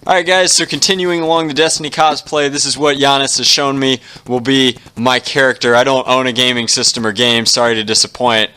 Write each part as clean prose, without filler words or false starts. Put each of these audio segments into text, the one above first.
Alright guys, so continuing along the Destiny cosplay, this is what Giannis has shown me will be my character. I don't own a gaming system or game, sorry to disappoint,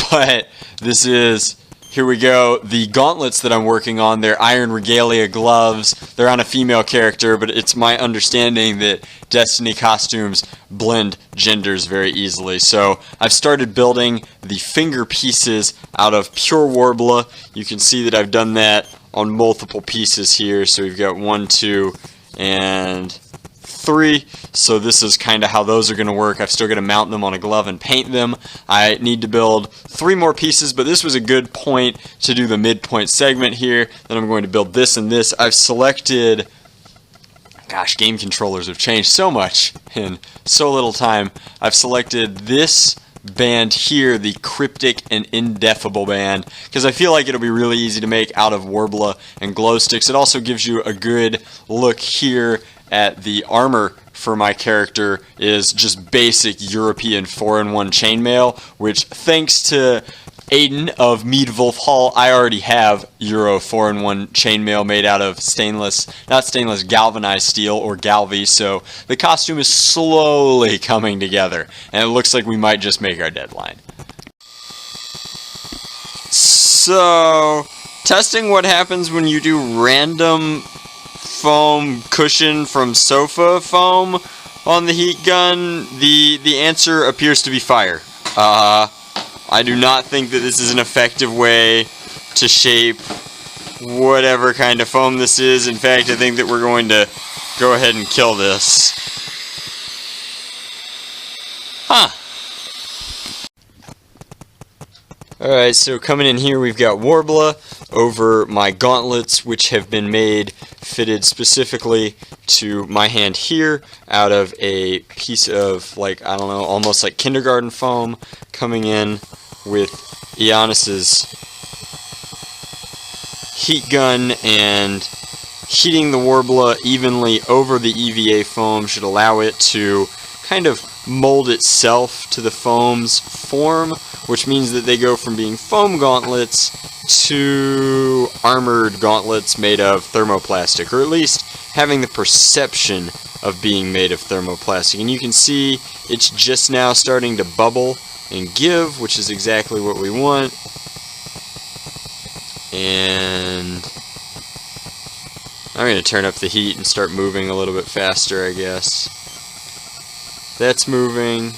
but this is, here we go, the gauntlets that I'm working on. They're iron regalia gloves. They're on a female character, but it's my understanding that Destiny costumes blend genders very easily. So I've started building the finger pieces out of pure Warbler. You can see that I've done that on multiple pieces here. So we've got 1, 2, and 3. So this is kind of how those are going to work. I've still got to mount them on a glove and paint them. I need to build 3 more pieces, but this was a good point to do the midpoint segment here. Then I'm going to build this and this. I've selected, gosh, game controllers have changed so much in so little time. I've selected this band here, the cryptic and indefinable band, because I feel like it'll be really easy to make out of Warbler and glow sticks. It also gives you a good look here at the armor for my character is just basic European 4-in-1 chainmail, which thanks to Aiden of Meadwolf Hall, I already have Euro 4-in-1 chainmail made out of galvanized steel, or Galvi, so the costume is slowly coming together, and it looks like we might just make our deadline. So, testing what happens when you do random foam cushion from sofa foam on the heat gun, the answer appears to be fire. I do not think that this is an effective way to shape whatever kind of foam this is. In fact, I think that we're going to go ahead and kill this. Alright, so coming in here we've got Warbler over my gauntlets, which have been made fitted specifically to my hand here out of a piece of, like, I don't know, almost like kindergarten foam, coming in with Giannis's heat gun, and heating the Warbler evenly over the EVA foam should allow it to kind of mold itself to the foam's form, which means that they go from being foam gauntlets to armored gauntlets made of thermoplastic, or at least having the perception of being made of thermoplastic. And you can see it's just now starting to bubble and give, which is exactly what we want. And I'm going to turn up the heat and start moving a little bit faster, I guess. That's moving,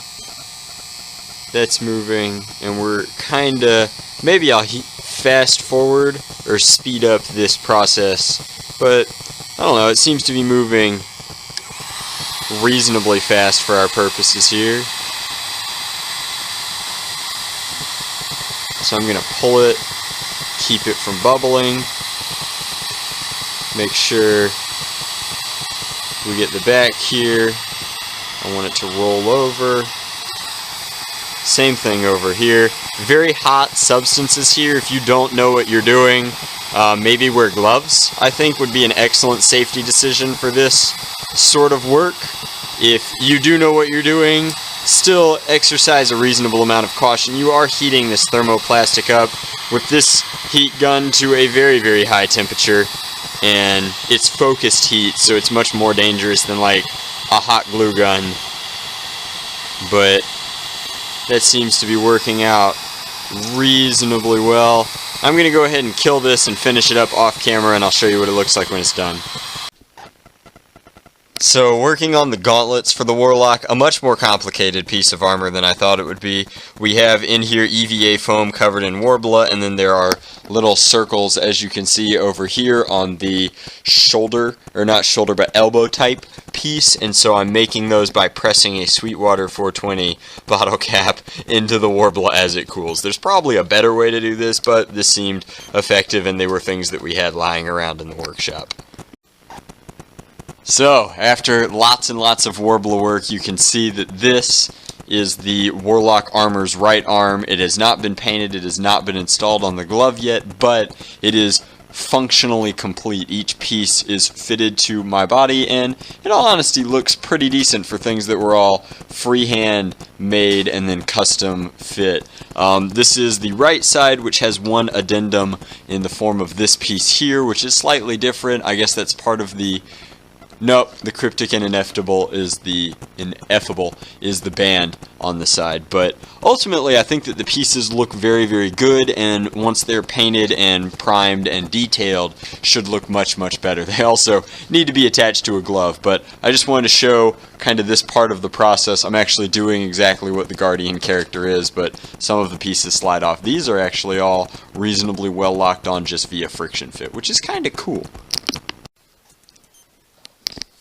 and we're kinda, maybe I'll fast forward or speed up this process, but I don't know, it seems to be moving reasonably fast for our purposes here. So I'm gonna pull it, keep it from bubbling, make sure we get the back here. I want it to roll over. Same thing over here. Very hot substances here. If you don't know what you're doing, maybe wear gloves, I think would be an excellent safety decision for this sort of work. If you do know what you're doing, still exercise a reasonable amount of caution. You are heating this thermoplastic up with this heat gun to a very, very high temperature, and it's focused heat, so it's much more dangerous than like a hot glue gun, but that seems to be working out reasonably well. I'm going to go ahead and kill this and finish it up off camera, and I'll show you what it looks like when it's done. So, working on the gauntlets for the Warlock, a much more complicated piece of armor than I thought it would be. We have in here EVA foam covered in Warbler, and then there are little circles, as you can see over here on the shoulder, or not shoulder, but elbow type piece, and so I'm making those by pressing a Sweetwater 420 bottle cap into the Warbler as it cools. There's probably a better way to do this, but this seemed effective, and they were things that we had lying around in the workshop. So, after lots and lots of Warbler work, you can see that this is the Warlock armor's right arm. It has not been painted, it has not been installed on the glove yet, but it is functionally complete. Each piece is fitted to my body, and in all honesty looks pretty decent for things that were all freehand made and then custom fit. This is the right side, which has one addendum in the form of this piece here, which is slightly different. I guess that's part of the... Nope, the cryptic and ineffable is the band on the side. But ultimately, I think that the pieces look very, very good, and once they're painted and primed and detailed, should look much, much better. They also need to be attached to a glove, but I just wanted to show kind of this part of the process. I'm actually doing exactly what the Guardian character is, but some of the pieces slide off. These are actually all reasonably well locked on just via friction fit, which is kind of cool.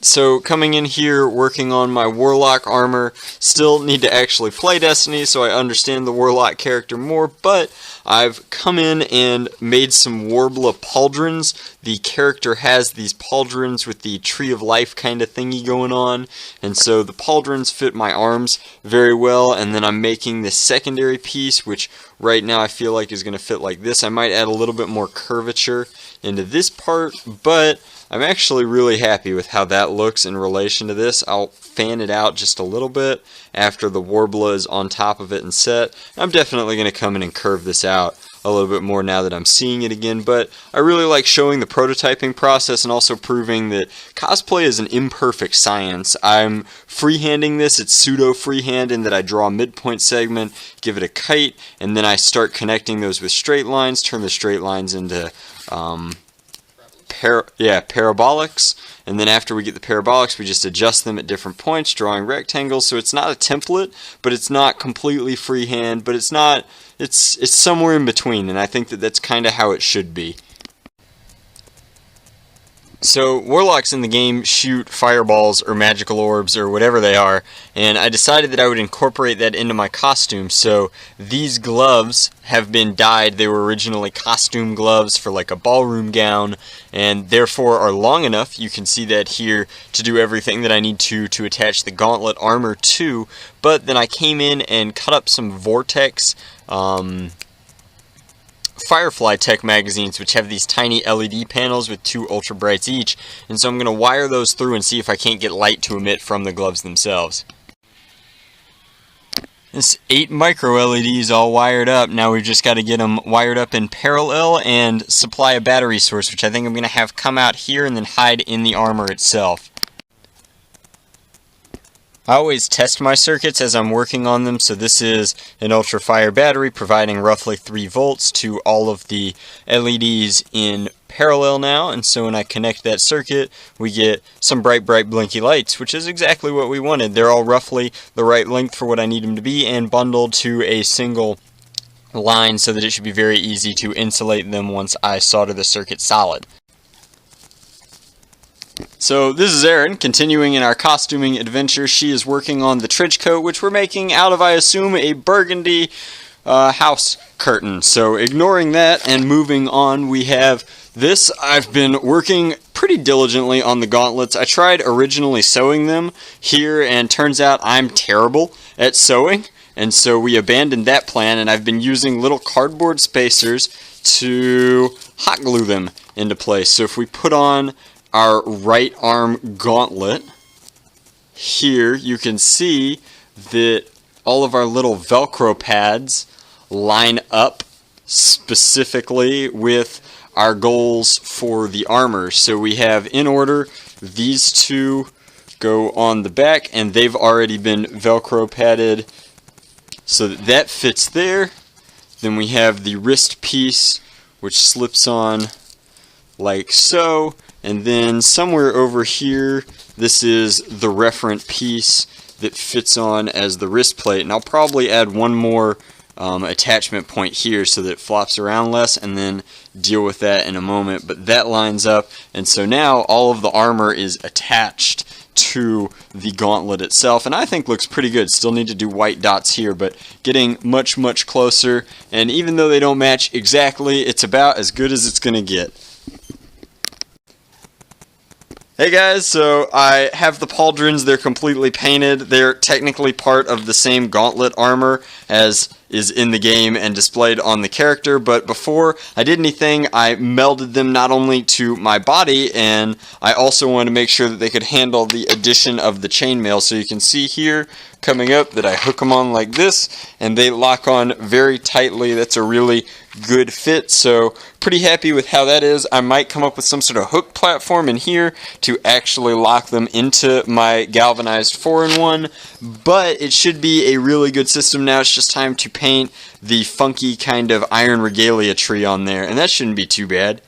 So coming in here, working on my Warlock armor, still need to actually play Destiny so I understand the Warlock character more, but I've come in and made some Warbler pauldrons. The character has these pauldrons with the Tree of Life kind of thingy going on, and so the pauldrons fit my arms very well, and then I'm making this secondary piece, which right now I feel like is going to fit like this. I might add a little bit more curvature into this part, but I'm actually really happy with how that looks in relation to this. I'll fan it out just a little bit after the Warbler is on top of it and set. I'm definitely going to come in and curve this out a little bit more now that I'm seeing it again, but I really like showing the prototyping process and also proving that cosplay is an imperfect science. I'm freehanding this. It's pseudo freehand in that I draw a midpoint segment, give it a kite, and then I start connecting those with straight lines, turn the straight lines into parabolics, and then after we get the parabolics we just adjust them at different points, drawing rectangles. So it's not a template, but it's not completely freehand, but it's somewhere in between, and I think that that's kind of how it should be. So Warlocks in the game shoot fireballs or magical orbs or whatever they are, and I decided that I would incorporate that into my costume. So these gloves have been dyed. They were originally costume gloves for like a ballroom gown, and therefore are long enough, you can see that here, to do everything that I need to attach the gauntlet armor to. But then I came in and cut up some Vortex Firefly Tech magazines, which have these tiny LED panels with 2 ultra brights each, and so I'm going to wire those through and see if I can't get light to emit from the gloves themselves. This 8 micro LEDs all wired up. Now we've just got to get them wired up in parallel and supply a battery source, which I think I'm going to have come out here and then hide in the armor itself. I always test my circuits as I'm working on them, so this is an ultra fire battery providing roughly 3 volts to all of the LEDs in parallel now, and so when I connect that circuit we get some bright blinky lights, which is exactly what we wanted. They're all roughly the right length for what I need them to be and bundled to a single line so that it should be very easy to insulate them once I solder the circuit solid. So this is Erin, continuing in our costuming adventure. She is working on the trench coat, which we're making out of, I assume, a burgundy house curtain. So ignoring that and moving on, we have this. I've been working pretty diligently on the gauntlets. I tried originally sewing them here, and turns out I'm terrible at sewing, and so we abandoned that plan, and I've been using little cardboard spacers to hot glue them into place. So if we put on our right arm gauntlet here, you can see that all of our little Velcro pads line up specifically with our goals for the armor. So we have, in order, these 2 go on the back, and they've already been Velcro padded so that that fits there. Then we have the wrist piece, which slips on like so. And then somewhere over here, this is the referent piece that fits on as the wrist plate. And I'll probably add one more attachment point here so that it flops around less, and then deal with that in a moment. But that lines up, and so now all of the armor is attached to the gauntlet itself, and I think looks pretty good. Still need to do white dots here, but getting much, much closer. And even though they don't match exactly, it's about as good as it's going to get. Hey guys, so I have the pauldrons. They're completely painted. They're technically part of the same gauntlet armor as is in the game and displayed on the character. But before I did anything, I melded them not only to my body, and I also wanted to make sure that they could handle the addition of the chainmail. So you can see here coming up that I hook them on like this, and they lock on very tightly. That's a really good fit, so pretty happy with how that is. I might come up with some sort of hook platform in here to actually lock them into my galvanized 4-in-1, but it should be a really good system now. It's just time to paint the funky kind of iron regalia tree on there, and that shouldn't be too bad.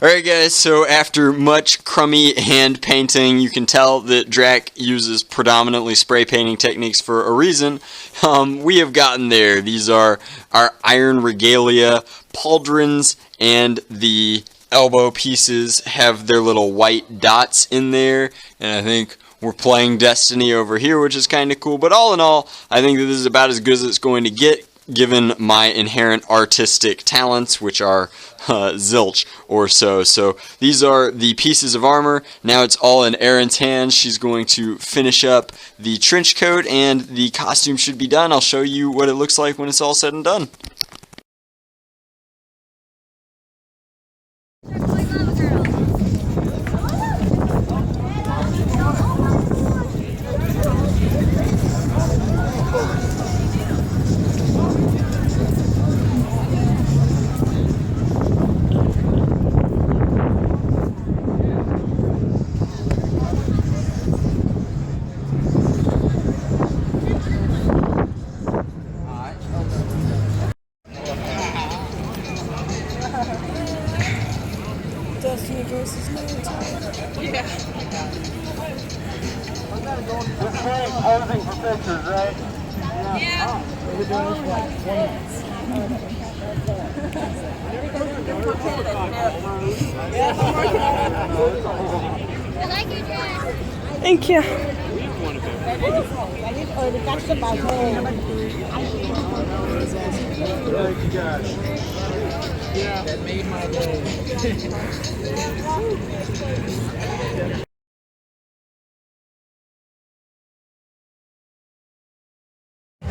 Alright guys, so after much crummy hand painting, you can tell that Drac uses predominantly spray painting techniques for a reason. We have gotten there. These are our iron regalia. Pauldrons and the elbow pieces have their little white dots in there, and I think we're playing Destiny over here, which is kind of cool. But all in all, I think that this is about as good as it's going to get, given my inherent artistic talents, which are zilch or so. So these are the pieces of armor. Now it's all in Erin's hands. She's going to finish up the trench coat, and the costume should be done. I'll show you what it looks like when it's all said and done. Destiny versus Yeah. We're posing for pictures, right? Yeah. We're doing this for like 20 minutes. I like your dress. Thank you. Thank you guys. Yeah. That made my day.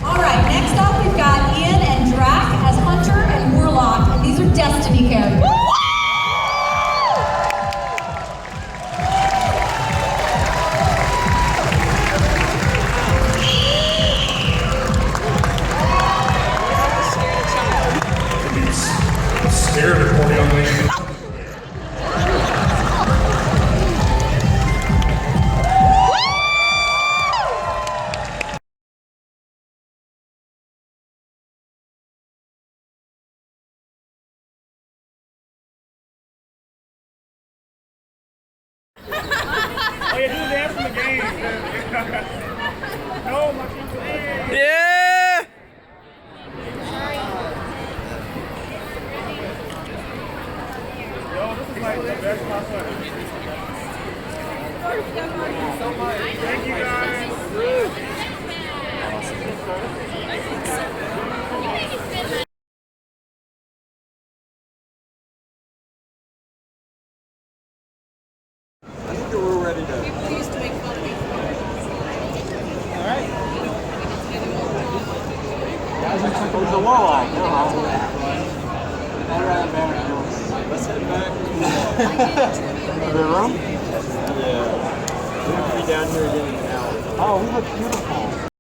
All right, next up we've got Ian and Drac as Hunter and Warlock, and these are Destiny characters. Scared of poor young lady. Oh, yeah, do the dance in the game. No, my people. Yeah. Yo, this is like the best cosplay. Thank you guys. I think that we're ready to... There's a Warlock. Let's head back. The room? Yeah. We're going to be down here again in an hour. Oh, we look beautiful.